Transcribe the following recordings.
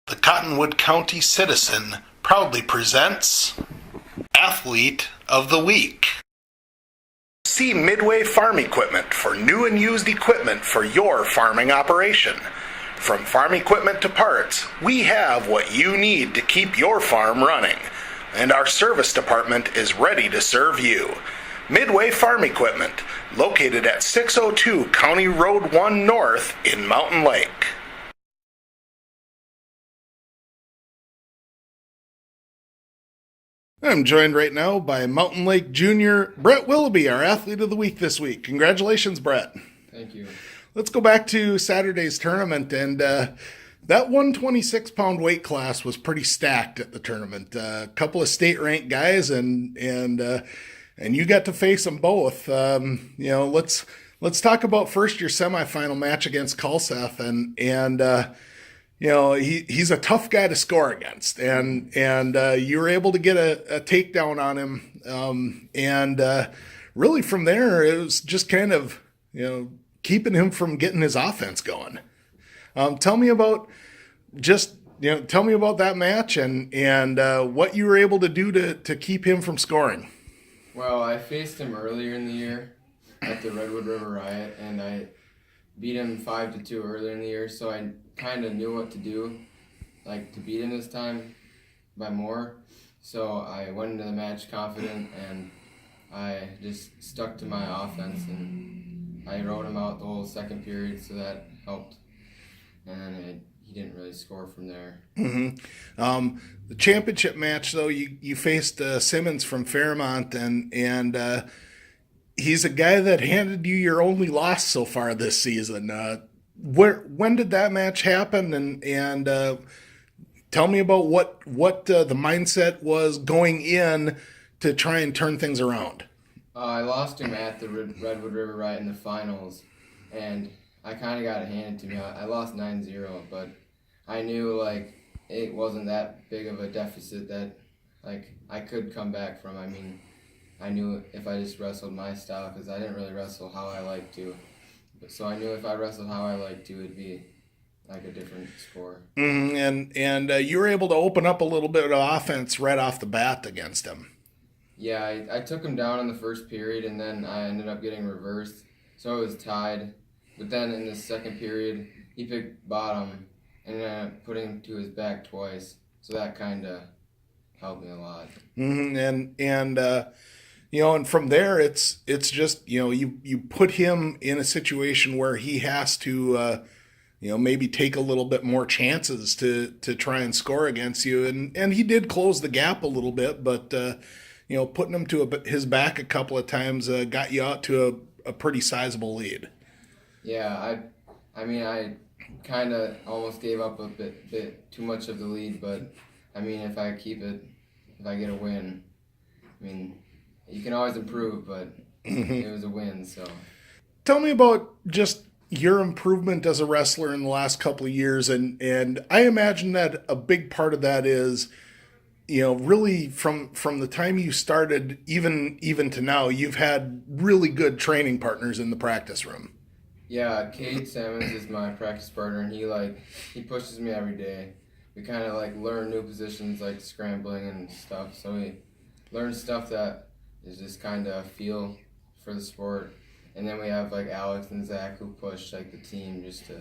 The Cottonwood County Citizen proudly presents Athlete of the Week. See Midway Farm Equipment for new and used equipment for your farming operation. From farm equipment to parts, we have what you need to keep your farm running. And our service department is ready to serve you. Midway Farm Equipment, located at 602 County Road 1 North in Mountain Lake. I'm joined right now by Mountain Lake Junior Brett Willaby, our Athlete of the Week this week. Congratulations, Brett. Thank you. Let's go back to Saturday's tournament, and that 126-pound weight class was pretty stacked at the tournament. A couple of state-ranked guys, and you got to face them both. Let's talk about first your semifinal match against Kalseth, and he's a tough guy to score against, and you were able to get a takedown on him, and really from there it was just kind of keeping him from getting his offense going. Tell me about that match and what you were able to do to keep him from scoring. Well, I faced him earlier in the year at the Redwood River Riot, and I beat him 5-2 earlier in the year, so I kind of knew what to do, like to beat him this time by more. So I went into the match confident, and I just stuck to my offense, and I rode him out the whole second period, so that helped. And he didn't really score from there. Mm-hmm. The championship match, though, you faced Simmons from Fairmont, and he's a guy that handed you your only loss so far this season. When did that match happen? And tell me about what the mindset was going in to try and turn things around. I lost him at the Redwood River Riot in the finals, and I kind of got it handed to me. I lost 9-0, but I knew it wasn't that big of a deficit that I could come back from. I mean, I knew if I just wrestled my style, because I didn't really wrestle how I like to. So I knew if I wrestled how I like to, it'd be like a different score. Mm-hmm. And you were able to open up a little bit of offense right off the bat against him. Yeah, I took him down in the first period, and then I ended up getting reversed. So it was tied. But then in the second period, he picked bottom and ended up putting him to his back twice. So that kind of helped me a lot. Mm-hmm. And from there, it's just, you put him in a situation where he has to, maybe take a little bit more chances to try and score against you. And he did close the gap a little bit, but, putting him to his back a couple of times got you out to a pretty sizable lead. Yeah, I kind of almost gave up a bit too much of the lead, but, if I keep it, if I get a win, you can always improve, but it was a win, so. Tell me about just your improvement as a wrestler in the last couple of years, and I imagine that a big part of that is, really from the time you started, even to now, you've had really good training partners in the practice room. Yeah, Cade Sammons is my practice partner, and he pushes me every day. We kind of learn new positions like scrambling and stuff, so we learn stuff that is just kind of feel for the sport. And then we have Alex and Zach who push the team just to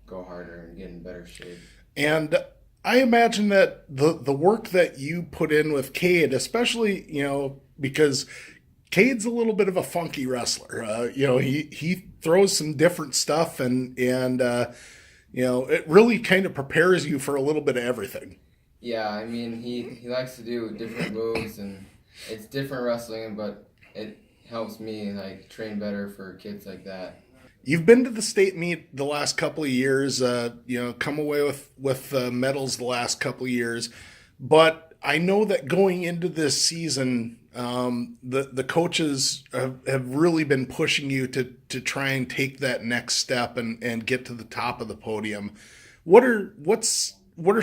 go harder and get in better shape. And I imagine that the work that you put in with Cade, especially, because Cade's a little bit of a funky wrestler. He throws some different stuff, and it really kind of prepares you for a little bit of everything. Yeah, he likes to do different moves, and it's different wrestling, but it helps me train better for kids like that. You've been to the state meet the last couple of years, come away with medals the last couple of years, but I know that going into this season, the coaches have really been pushing you to try and take that next step and get to the top of the podium. What are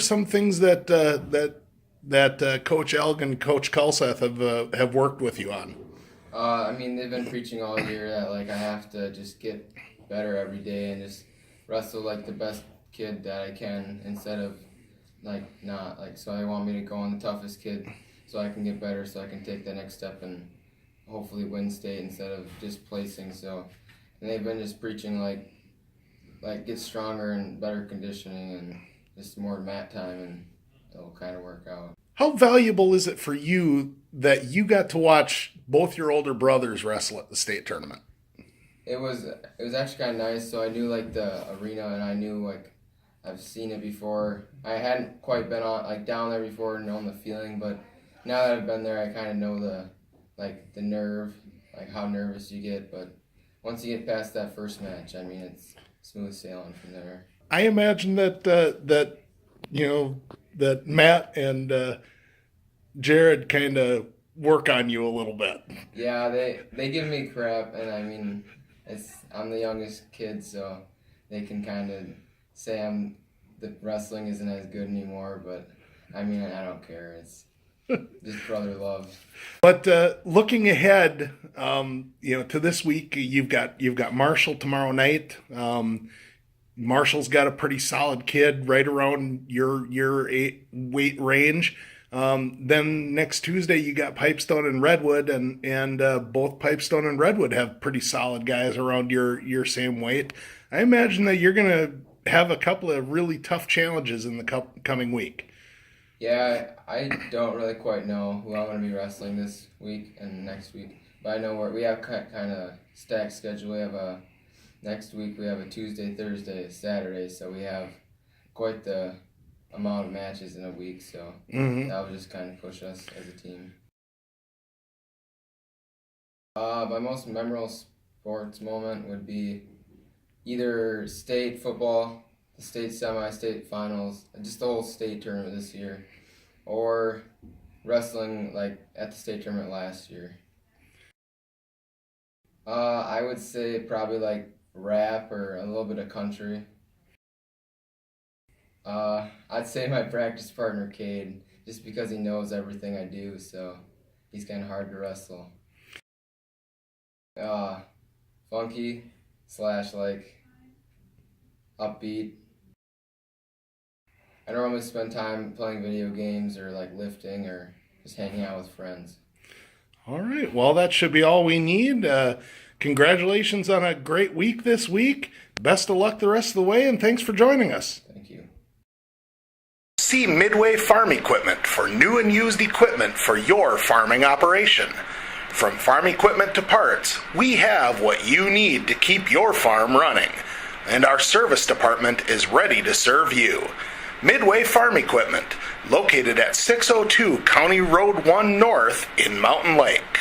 some things that Coach Elg and Coach Kalseth have worked with you on? They've been preaching all year that I have to just get better every day and just wrestle the best kid that I can instead of not like, so they want me to go on the toughest kid so I can get better, so I can take the next step and hopefully win state instead of just placing. So, and they've been just preaching like get stronger and better conditioning and just more mat time, and it'll kind of work out. How valuable is it for you that you got to watch both your older brothers wrestle at the state tournament? It was actually kind of nice. So I knew like the arena, and I knew like I've seen it before. I hadn't quite been on down there before and known the feeling, but now that I've been there, I kind of know the nerve, like how nervous you get. But once you get past that first match, I mean, it's smooth sailing from there. I imagine that that Matt and Jared kind of work on you a little bit. Yeah, they give me crap, and I mean, I'm the youngest kid, so they can kind of say the wrestling isn't as good anymore, but I mean, I don't care. It's just brother love. But looking ahead, to this week, you've got Marshall tomorrow night. Marshall's got a pretty solid kid right around your weight range. Then next Tuesday you got Pipestone and Redwood, and both Pipestone and Redwood have pretty solid guys around your same weight. I imagine that you're gonna have a couple of really tough challenges in the coming week. Yeah, I don't really quite know who I'm going to be wrestling this week and next week, but I know we have kind of stacked schedule. We have next week we have a Tuesday, Thursday, Saturday, so we have quite the amount of matches in a week, so that will just kind of push us as a team. My most memorable sports moment would be either state football, the state semi-state finals, just the whole state tournament this year, or wrestling at the state tournament last year. I would say probably rap or a little bit of country. I'd say my practice partner Cade, just because he knows everything I do, so he's kind of hard to wrestle. Funky / upbeat. I normally spend time playing video games or lifting or just hanging out with friends. All right. Well, that should be all we need. Congratulations on a great week this week. Best of luck the rest of the way, and thanks for joining us. Thank you. See Midway Farm Equipment for new and used equipment for your farming operation. From farm equipment to parts, we have what you need to keep your farm running. And our service department is ready to serve you. Midway Farm Equipment, located at 602 County Road 1 North in Mountain Lake.